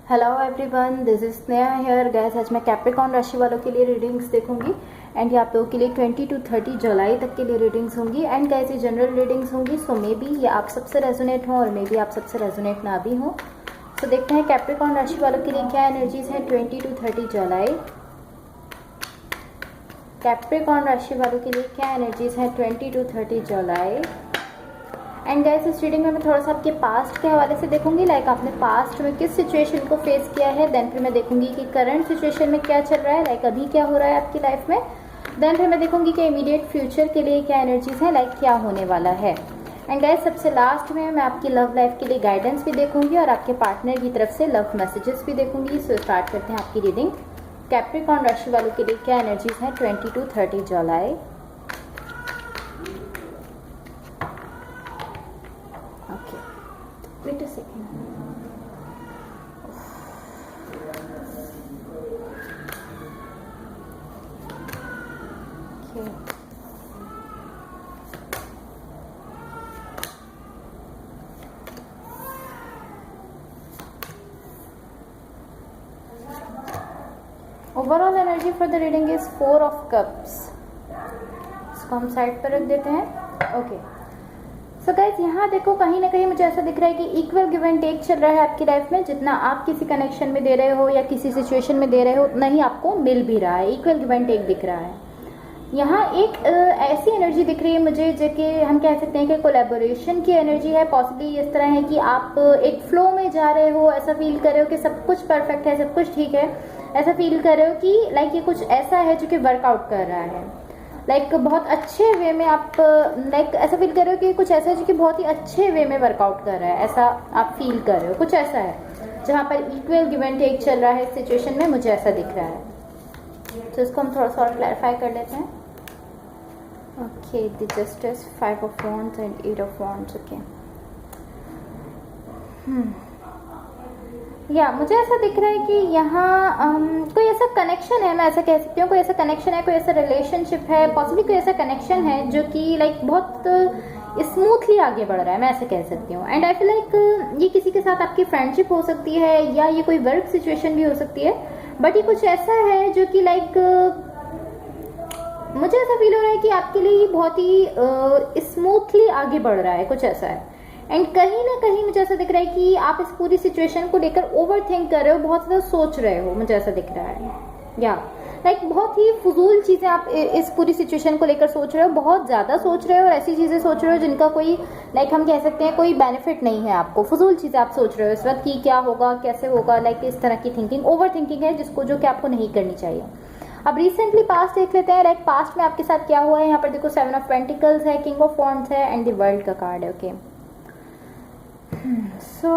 Hello everyone, this is Sneha hair guys. आज मैं Capricorn राशि वालों के लिए रीडिंग्स देखूंगी एंड ये आप लोगों के लिए 20 to 30 जुलाई तक के लिए रीडिंग्स होंगी। एंड गाइस ये जनरल रीडिंग्स होंगी, सो मे बी ये आप सबसे रेजोनेट हो और मे बी आप सबसे रेजोनेट ना भी हो। तो देखते हैं कैप्रिकॉर्न राशि वालों के लिए क्या एनर्जीज हैं 20 to 30 जुलाई। कैप्रिकॉर्न राशि वालों के लिए क्या एनर्जीज हैं 20 to 30 जुलाई। एंड गाइस इस रीडिंग में मैं थोड़ा सा आपके पास्ट के हवाले से देखूंगी, लाइक आपने पास्ट में किस सिचुएशन को फेस किया है। देन फिर मैं देखूंगी कि करंट सिचुएशन में क्या चल रहा है, लाइक अभी क्या हो रहा है आपकी लाइफ में। देन फिर मैं देखूंगी कि इमीडिएट फ्यूचर के लिए क्या एनर्जीज हैं, लाइक क्या होने वाला है। एंड गाइस सबसे लास्ट में मैं आपकी लव लाइफ के लिए गाइडेंस भी देखूंगी और आपके पार्टनर की तरफ से लव मैसेजेस भी देखूंगी। सो स्टार्ट करते हैं आपकी रीडिंग। कैप्रिकॉर्न राशि वालों के लिए क्या एनर्जीज हैं 20 to 30 July. Wait a second. Okay. Overall energy for the reading is 4 of Cups. इसको हम साइड पर रख देते हैं। ओके सो गाइज यहाँ देखो, कहीं ना कहीं मुझे ऐसा दिख रहा है कि इक्वल गिव एंड टेक चल रहा है आपकी लाइफ में। जितना आप किसी कनेक्शन में दे रहे हो या किसी सिचुएशन में दे रहे हो उतना ही आपको मिल भी रहा है। इक्वल गिव एंड टेक दिख रहा है। यहाँ एक ऐसी एनर्जी दिख रही है मुझे जो कि हम कह सकते हैं कि कोलैबोरेशन की एनर्जी है। पॉसिबली इस तरह है कि आप एक फ्लो में जा रहे हो, ऐसा फील कर रहे हो कि सब कुछ परफेक्ट है, सब कुछ ठीक है। ऐसा फील कर रहे हो कि लाइक ये कुछ ऐसा है जो कि वर्कआउट कर रहा है, लाइक बहुत अच्छे वे में आप लाइक ऐसा फील कर रहे हो कि कुछ ऐसा है जो कि बहुत ही अच्छे वे में वर्कआउट कर रहा है। ऐसा आप फील कर रहे हो, कुछ ऐसा है जहाँ पर इक्वल गिव एंड टेक चल रहा है इस सिचुएशन में, मुझे ऐसा दिख रहा है। तो इसको हम थोड़ा सा और क्लैरिफाई कर लेते हैं। Okay, the justice, 5 of Wands and 8 of Wands। Okay या मुझे ऐसा दिख रहा है कि यहाँ कोई ऐसा कनेक्शन है, मैं ऐसा कह सकती हूँ, कोई ऐसा कनेक्शन है, कोई ऐसा रिलेशनशिप है, पॉसिबली कोई ऐसा कनेक्शन है जो कि लाइक बहुत स्मूथली आगे बढ़ रहा है, मैं ऐसे कह सकती हूँ। एंड आई फील लाइक ये किसी के साथ आपकी फ्रेंडशिप हो सकती है या ये कोई वर्क सिचुएशन भी हो सकती है। बट ये कुछ ऐसा है जो कि लाइक मुझे ऐसा फील हो रहा है कि आपके लिए ये बहुत ही स्मूथली आगे बढ़ रहा है, कुछ ऐसा है। एंड कहीं ना कहीं मुझे ऐसा दिख रहा है कि आप इस पूरी सिचुएशन को लेकर ओवर थिंक कर रहे हो, बहुत ज़्यादा सोच रहे हो, मुझे ऐसा दिख रहा है। या लाइक बहुत ही फजूल चीज़ें आप इस पूरी सिचुएशन को लेकर सोच रहे हो, बहुत ज़्यादा सोच रहे हो और ऐसी चीज़ें सोच रहे हो जिनका कोई लाइक हम कह सकते हैं कोई बेनिफिट नहीं है आपको। फजूल चीज़ें आप सोच रहे हो इस वक्त कि क्या होगा, कैसे होगा, लाइक इस तरह की थिंकिंग, ओवर थिंकिंग है जिसको जो कि आपको नहीं करनी चाहिए। अब रिसेंटली पास्ट देख लेते हैं, लाइक पास्ट में आपके साथ क्या हुआ है। यहाँ पर देखो 7 of Pentacles है, King of Wands है एंड द वर्ल्ड का कार्ड है। ओके सो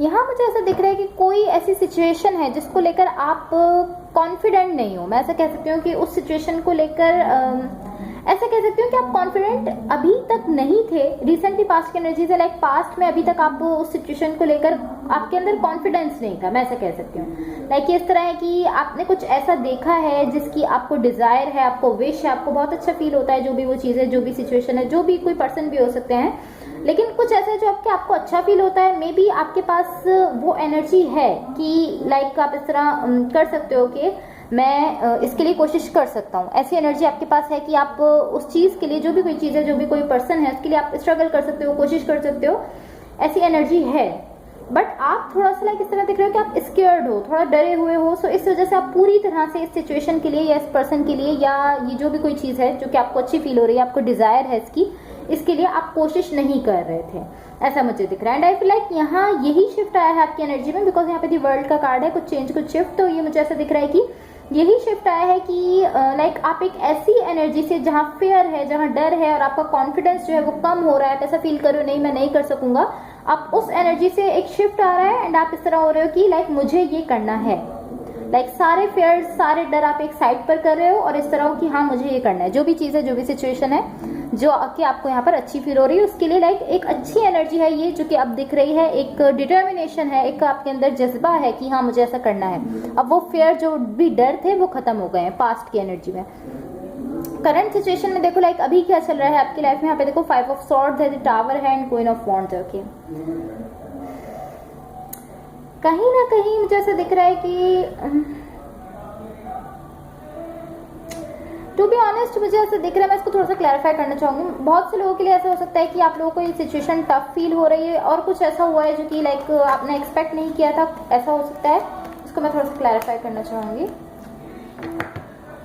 यहाँ मुझे ऐसा दिख रहा है कि कोई ऐसी सिचुएशन है जिसको लेकर आप कॉन्फिडेंट नहीं हो। मैं ऐसा कह सकती हूँ कि उस सिचुएशन को लेकर ऐसा कह सकती हूँ कि आप कॉन्फिडेंट अभी तक नहीं थे। रिसेंटली पास्ट की एनर्जी से लाइक पास्ट में अभी तक आप उस सिचुएशन को लेकर आपके अंदर कॉन्फिडेंस नहीं था, मैं ऐसा कह सकती हूँ। लाइक इस तरह है कि आपने कुछ ऐसा देखा है जिसकी आपको डिजायर है, आपको विश है, आपको बहुत अच्छा फील होता है, जो भी वो चीज़ है, जो भी सिचुएशन है, जो भी कोई पर्सन भी हो सकते हैं। लेकिन कुछ ऐसा है जो आपको अच्छा फील होता है। मे बी आपके पास वो एनर्जी है कि लाइक आप इस तरह कर सकते हो कि मैं इसके लिए कोशिश कर सकता हूँ। ऐसी एनर्जी आपके पास है कि आप उस चीज़ के लिए, जो भी कोई चीज़ है, जो भी कोई पर्सन है, उसके लिए आप स्ट्रगल कर सकते हो, कोशिश कर सकते हो, ऐसी एनर्जी है। बट आप थोड़ा सा लाइक इस तरह दिख रहे हो कि आप स्केयर्ड हो, थोड़ा डरे हुए हो। सो इस वजह से आप पूरी तरह से इस सिचुएशन के लिए या इस पर्सन के लिए या ये जो भी कोई चीज़ है जो कि आपको अच्छी फील हो रही है, आपको डिज़ायर है इसकी, इसके लिए आप कोशिश नहीं कर रहे थे, ऐसा मुझे दिख रहा है। एंड आई फील लाइक यहाँ यही शिफ्ट आया है आपकी एनर्जी में, बिकॉज यहाँ पे दी वर्ल्ड का कार्ड है, कुछ चेंज, कुछ शिफ्ट। तो ये मुझे ऐसा दिख रहा है कि यही शिफ्ट आया है कि लाइक आप एक ऐसी एनर्जी से जहाँ फेयर है, जहाँ डर है और आपका कॉन्फिडेंस जो है वो कम हो रहा है, ऐसा फील कर रहे हो नहीं मैं नहीं कर सकूंगा, आप उस एनर्जी से एक शिफ्ट आ रहा है। एंड आप इस तरह हो रहे हो कि लाइक मुझे ये करना है, लाइक सारे फेयर, सारे डर आप एक साइड पर कर रहे हो और इस तरह हो कि हाँ मुझे ये करना है। जो भी चीज़ है, जो भी सिचुएशन है जो कि आपको यहाँ पर अच्छी फील हो रही है, उसके लिए लाइक एक अच्छी एनर्जी है ये जो कि अब दिख रही है। एक डिटर्मिनेशन है, एक आपके अंदर जज्बा है कि हाँ मुझे ऐसा करना है। अब वो फेयर, जो भी डर थे, वो खत्म हो गए हैं पास्ट की एनर्जी में। करंट सिचुएशन में देखो लाइक अभी क्या चल रहा है आपकी लाइफ में। यहाँ पे देखो 5 of Swords है, टावर है एंड क्वीन ऑफ वॉन्ड्स है। ओके कहीं ना कहीं मुझे ऐसा दिख रहा है कि टू बी ऑनेस्ट मुझे ऐसा दिख रहा है, मैं इसको थोड़ा सा क्लैरिफाई करना चाहूँगी। बहुत से लोगों के लिए ऐसा हो सकता है कि आप लोगों को ये सिचुएशन टफ फील हो रही है और कुछ ऐसा हुआ है जो कि लाइक आपने एक्सपेक्ट नहीं किया था, ऐसा हो सकता है। इसको मैं थोड़ा सा क्लैरिफाई करना चाहूँगी।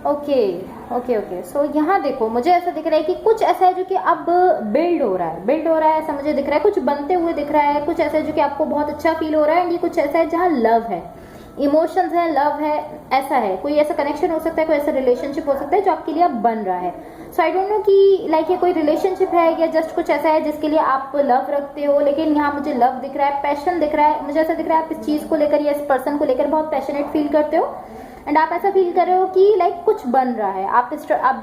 ओके सो यहाँ देखो मुझे ऐसा दिख रहा है कि कुछ ऐसा है जो कि अब बिल्ड हो रहा है ऐसा मुझे दिख रहा है, कुछ बनते हुए दिख रहा है, कुछ ऐसा है जो कि आपको बहुत अच्छा फील हो रहा है। एंड ये कुछ ऐसा है जहाँ लव है, इमोशंस है, लव है, ऐसा है, कोई ऐसा कनेक्शन हो सकता है, कोई ऐसा रिलेशनशिप हो सकता है जो आपके लिए अब बन रहा है। सो आई डोंट नो कि लाइक ये कोई रिलेशनशिप है या जस्ट कुछ ऐसा है जिसके लिए आप लव रखते हो, लेकिन यहाँ मुझे लव दिख रहा है, पैशन दिख रहा है। मुझे ऐसा दिख रहा है आप इस चीज को लेकर या इस पर्सन को लेकर बहुत पैशनेट फील करते हो एंड आप ऐसा फील कर रहे हो कि लाइक कुछ बन रहा है। आप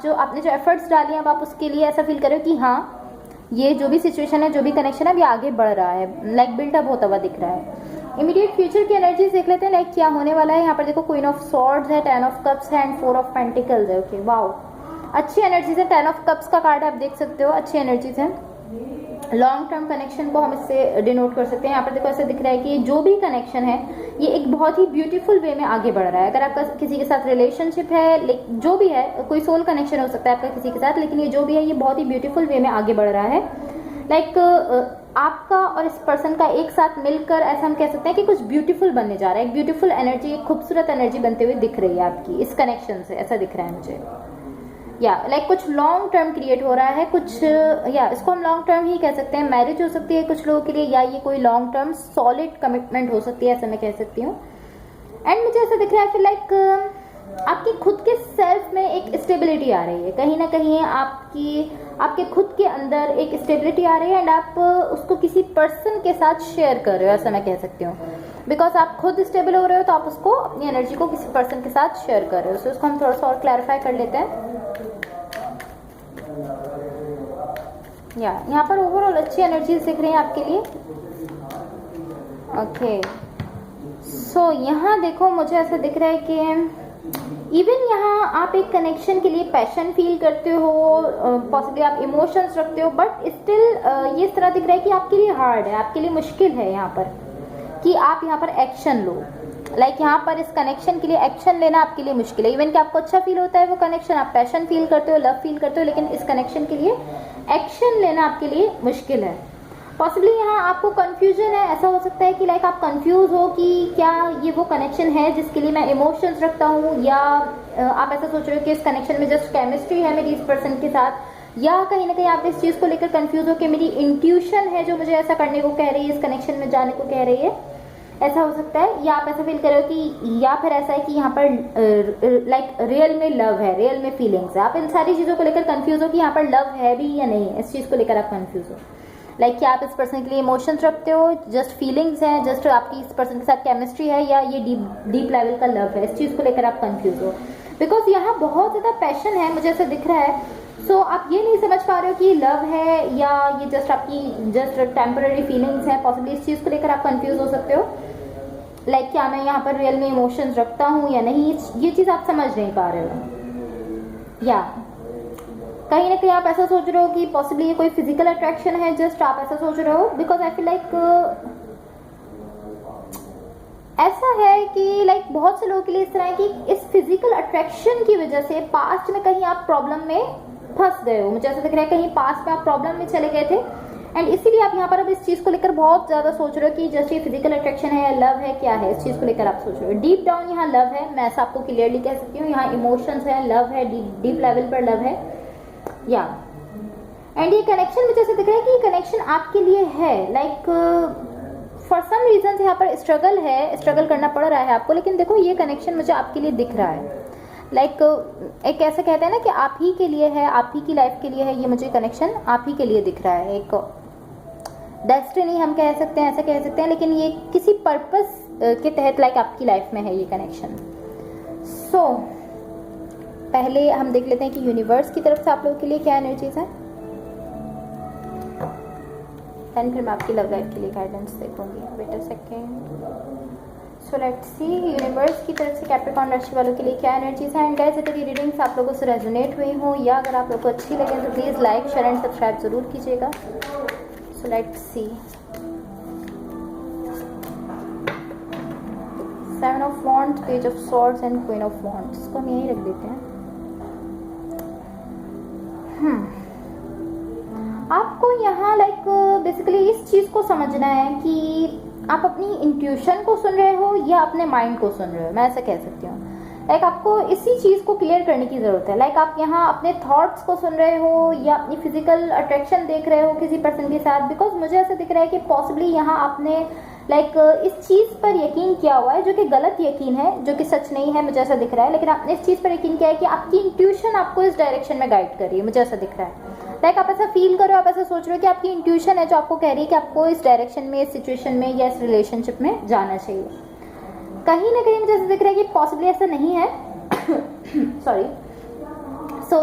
जो आपने जो एफर्ट्स डाली हैं अब आप उसके लिए ऐसा फील कर रहे हो कि हाँ ये जो भी सिचुएशन है, जो भी कनेक्शन है, ये आगे बढ़ रहा है, लाइक बिल्डअप होता हुआ दिख रहा है। इमीडिएट फ्यूचर की एनर्जीज देख लेते हैं, लाइक क्या होने वाला है। यहाँ पर देखो क्वीन ऑफ सॉर्ड्स है, 10 ऑफ कप्स है एंड 4 ऑफ पेंटिकल्स है। ओके वाओ, अच्छी एनर्जीज है। 10 ऑफ कप्स का कार्ड आप देख सकते हो, अच्छी एनर्जीज है। लॉन्ग टर्म कनेक्शन को हम इससे डिनोट कर सकते हैं। यहाँ पर देखो ऐसा दिख रहा है कि जो भी कनेक्शन है ये एक बहुत ही ब्यूटीफुल वे में आगे बढ़ रहा है। अगर आपका किसी के साथ रिलेशनशिप है, जो भी है, कोई सोल कनेक्शन हो सकता है आपका किसी के साथ, लेकिन ये जो भी है ये बहुत ही ब्यूटीफुल वे में आगे बढ़ रहा है। लाइक आपका और इस पर्सन का एक साथ मिलकर ऐसा हम कह सकते हैं कि कुछ ब्यूटीफुल बनने जा रहा है। एक ब्यूटीफुल एनर्जी, एक खूबसूरत एनर्जी बनते हुए दिख रही है आपकी इस कनेक्शन से, ऐसा दिख रहा है मुझे। या लाइक कुछ लॉन्ग टर्म क्रिएट हो रहा है, कुछ या इसको हम लॉन्ग टर्म ही कह सकते हैं। मैरिज हो सकती है कुछ लोगों के लिए, या ये कोई लॉन्ग टर्म सॉलिड कमिटमेंट हो सकती है, ऐसा मैं कह सकती हूँ। एंड मुझे ऐसा दिख रहा है फिर लाइक आपकी खुद के सेल्फ में एक स्टेबिलिटी आ रही है, कहीं ना कहीं आपके खुद के अंदर एक स्टेबिलिटी आ रही है एंड आप उसको किसी पर्सन के साथ शेयर कर रहे हो, ऐसा मैं कह सकती हूँ। बिकॉज आप खुद स्टेबल हो रहे हो तो आप उसको, अपनी एनर्जी को किसी पर्सन के साथ शेयर कर रहे हो। सो उसको हम थोड़ा सा और क्लैरिफाई कर लेते हैं। यहाँ पर ओवरऑल अच्छी एनर्जीज दिख रही हैं आपके लिए। ओके सो यहाँ देखो मुझे ऐसा दिख रहा है कि इवन यहाँ आप एक कनेक्शन के लिए पैशन फील करते हो, पॉसिबली आप इमोशंस रखते हो, बट स्टिल ये इस तरह दिख रहा है कि आपके लिए हार्ड है, आपके लिए मुश्किल है यहाँ पर कि आप यहाँ पर एक्शन लो। लाइक यहाँ पर इस कनेक्शन के लिए एक्शन लेना आपके लिए मुश्किल है। इवन कि आपको अच्छा फील होता है वो कनेक्शन, आप पैशन फील करते हो, लव फील करते हो, लेकिन इस कनेक्शन के लिए एक्शन लेना आपके लिए मुश्किल है। पॉसिबली यहाँ आपको कंफ्यूजन है, ऐसा हो सकता है कि लाइक आप कंफ्यूज हो कि क्या ये वो कनेक्शन है जिसके लिए मैं इमोशंस रखता हूँ, या आप ऐसा सोच रहे हो कि इस कनेक्शन में जस्ट केमिस्ट्री है मेरी इस पर्सन के साथ, या कहीं ना कहीं आप इस चीज़ को लेकर कंफ्यूज हो कि मेरी इंट्यूशन है जो मुझे ऐसा करने को कह रही है, इस कनेक्शन में जाने को कह रही है, ऐसा हो सकता है। या आप ऐसा फील कर रहे हो कि, या फिर ऐसा है कि यहाँ पर लाइक रियल में लव है, रियल में फीलिंग्स है। आप इन सारी चीज़ों को लेकर कंफ्यूज हो कि यहाँ पर लव है भी या नहीं, इस चीज़ को लेकर आप कंफ्यूज हो। लाइक क्या आप इस पर्सन के लिए इमोशंस रखते हो, जस्ट फीलिंग्स हैं, जस्ट आपकी इस पर्सन के साथ केमिस्ट्री है, या ये डीप लेवल का लव है, इस चीज़ को लेकर आप कंफ्यूज हो। बिकॉज यहाँ बहुत ज़्यादा पैशन है, मुझे ऐसा दिख रहा है। सो आप ये नहीं समझ पा रहे हो कि ये लव है या ये जस्ट आपकी जस्ट टेम्पररी फीलिंग्स है। पॉसिबली इस चीज़ को लेकर आप कंफ्यूज हो सकते हो। लाइक क्या मैं यहाँ पर रियल में इमोशंस रखता हूँ या नहीं, ये चीज़ आप समझ नहीं पा रहे हो। या कहीं ना कहीं आप ऐसा सोच रहे हो कि पॉसिबली ये कोई फिजिकल अट्रैक्शन है, जस्ट आप ऐसा सोच रहे हो। बिकॉज आई फील लाइक ऐसा है कि लाइक बहुत से लोगों के लिए इस तरह है कि इस फिजिकल अट्रैक्शन की वजह से पास्ट में कहीं आप प्रॉब्लम में फंस गए हो। मुझे ऐसा दिख रहा है कहीं पास्ट में आप प्रॉब्लम में चले गए थे एंड इसीलिए आप यहाँ पर अब इस चीज़ को लेकर बहुत ज़्यादा सोच रहे हो कि जस्ट ये फिजिकल अट्रैक्शन है या लव है, क्या है, इस चीज़ को लेकर आप सोच रहे हो। डीप डाउन यहाँ लव है, मैं ऐसा आपको क्लियरली कह सकती हूँ। यहाँ इमोशंस है, लव है, डीप लेवल पर लव है। या एंड ये कनेक्शन मुझे ऐसा दिख रहा है कि ये कनेक्शन आपके लिए है। लाइक फॉर सम रीजन यहाँ पर स्ट्रगल है, स्ट्रगल करना पड़ रहा है आपको, लेकिन देखो ये कनेक्शन मुझे आपके लिए दिख रहा है। लाइक एक ऐसा कहते हैं ना कि आप ही के लिए है, आप ही की लाइफ के लिए है, ये मुझे कनेक्शन आप ही के लिए दिख रहा है। एक डेस्टिनी हम कह सकते हैं, ऐसा कह सकते हैं, लेकिन ये किसी पर्पस के तहत लाइक आपकी लाइफ में है ये कनेक्शन। सो पहले हम देख लेते हैं कि यूनिवर्स की तरफ से आप लोगों के लिए क्या एनर्जीज है, एंड फिर मैं आपकी लव लाइफ के लिए गाइडेंस देखूंगी। Wait a second. So let's see universe की तरफ से कैप्रिकॉर्न राशि वालों के लिए क्या एनर्जीज है। एंड गाइस अगर ये रीडिंग्स आप लोगों से रेजोनेट हुई हो या अगर आप लोगों को अच्छी लगे तो please like, share and subscribe जरूर कीजिएगा। सो let's C. Seven of wands, page of swords and queen of wands. इसको हम यही रख देते हैं। आपको यहाँ बेसिकली इस चीज़ को समझना है कि आप अपनी इंट्यूशन को सुन रहे हो या अपने माइंड को सुन रहे हो, मैं ऐसा कह सकती हूँ। आपको इसी चीज़ को क्लियर करने की ज़रूरत है। आप यहाँ अपने थॉट्स को सुन रहे हो या अपनी फिजिकल अट्रैक्शन देख रहे हो किसी पर्सन के साथ, बिकॉज मुझे ऐसा दिख रहा है कि पॉसिबली यहाँ आपने इस चीज़ पर यकीन किया हुआ है, जो कि गलत यकीन है, जो कि सच नहीं है, मुझे ऐसा दिख रहा है। लेकिन आपने इस चीज़ पर यकीन किया है कि आपकी इंट्यूशन आपको इस डायरेक्शन में गाइड कर रही है, मुझे ऐसा दिख रहा है। आप ऐसा फील करो, आप ऐसा सोच रहे हो कि आपकी इंट्यूशन है जो आपको कह रही है कि आपको इस डायरेक्शन में, इस सिचुएशन में या इस रिलेशनशिप में जाना चाहिए। कहीं ना कहीं मुझे ऐसा दिख रहा है कि पॉसिबली ऐसा नहीं है। सॉरी। सो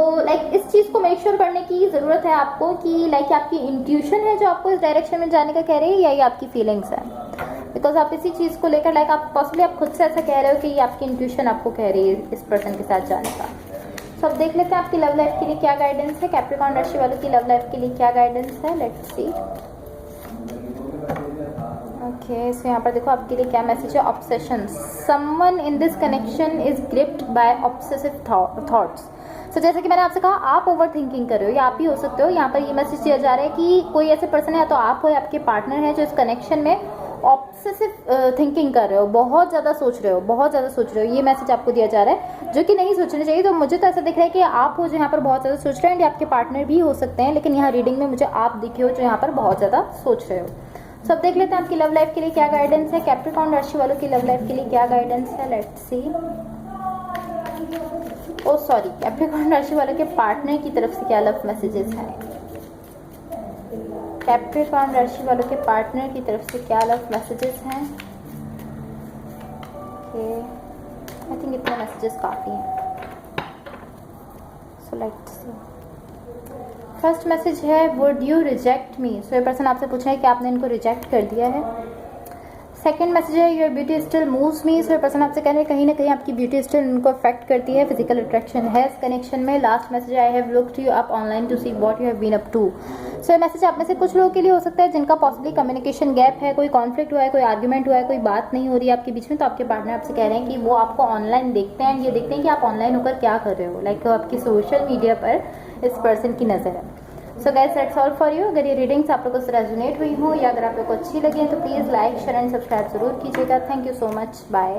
इस चीज़ को मेक श्योर करने की ज़रूरत है आपको कि आपकी इंट्यूशन है जो आपको इस डायरेक्शन में जाने का कह रही है या ये आपकी फीलिंग्स है। बिकॉज आप इसी चीज़ को लेकर आप पॉसिबली आप खुद से ऐसा कह रहे हो कि ये आपकी इंट्यूशन आपको कह रही है इस पर्सन के साथ जाने का। सो अब देख लेते हैं आपकी लव लाइफ के लिए क्या गाइडेंस है। कैप्रिकॉर्न राशि वालों की लव लाइफ के लिए क्या गाइडेंस है, लेट्स सी। ओके, सो यहाँ पर देखो आपके लिए क्या मैसेज है। Obsession, someone in this connection is gripped by obsessive thoughts. So जैसे कि मैंने आपसे कहा, आप ओवर थिंकिंग कर रहे हो या आप ही हो सकते हो। यहाँ पर ये मैसेज दिया जा रहा है कि कोई ऐसे पर्सन है, या तो आप हो या आपके पार्टनर है, जो इस कनेक्शन में ऑब्सेसिव थिंकिंग कर रहे हो, बहुत ज़्यादा सोच रहे हो, बहुत ज़्यादा सोच रहे हो। ये मैसेज आपको दिया जा रहा है, जो कि नहीं सोचना चाहिए। तो मुझे तो ऐसा दिख रहा है कि आप हो जो यहाँ पर बहुत ज़्यादा सोच रहे हैं, या आपके पार्टनर भी हो सकते हैं, लेकिन यहाँ रीडिंग में मुझे आप दिखे हो जो यहाँ पर बहुत ज़्यादा सोच रहे हो। सब देख लेते हैं आपकी लव लाइफ के लिए क्या गाइडेंस है। कैप्रिकॉर्न राशि वालों की लव लाइफ के लिए क्या गाइडेंस है, let's see. Oh sorry, Capricorn राशि वालों के पार्टनर की तरफ से क्या लव मैसेजेस हैं। कैप्रिकॉर्न राशि वालों के पार्टनर की तरफ से क्या लव मैसेजेस हैं। ओके, आई थिंक इतने मैसेजेस काफ़ी हैं। सो लेट्स सी। फर्स्ट मैसेज है, वुड यू रिजेक्ट मी। सो ये पर्सन आपसे पूछ रहे हैं कि आपने इनको रिजेक्ट कर दिया है। सेकंड मैसेज है, योर ब्यूटी स्टिल मूव्स मी। सो ये पर्सन आपसे कह रहे हैं कहीं ना कहीं आपकी ब्यूटी स्टिल उनको अफेक्ट करती है, फिजिकल अट्रैक्शन है इस कनेक्शन में। Last message, I have looked you up online to see what you have been up to. So ये मैसेज आप में से कुछ लोगों के लिए हो सकता है जिनका पॉसिबली कम्युनिकेशन गैप है, कोई कॉन्फ्लिक्ट हुआ है, कोई आर्ग्यूमेंट हुआ है, कोई बात नहीं हो रही है आपके बीच में। तो आपके पार्टनर आपसे कह रहे हैं कि वो आपको ऑनलाइन देखते हैं, ये देखते हैं कि आप ऑनलाइन होकर क्या कर रहे हो, आपकी सोशल मीडिया पर इस पर्सन की नज़र है। So guys, that's all for you. अगर ये रीडिंग्स आप लोगों से रेजोनेट हुई हो या अगर आप लोग को अच्छी लगी है तो please like, share and subscribe जरूर कीजिएगा। Thank you so much, bye.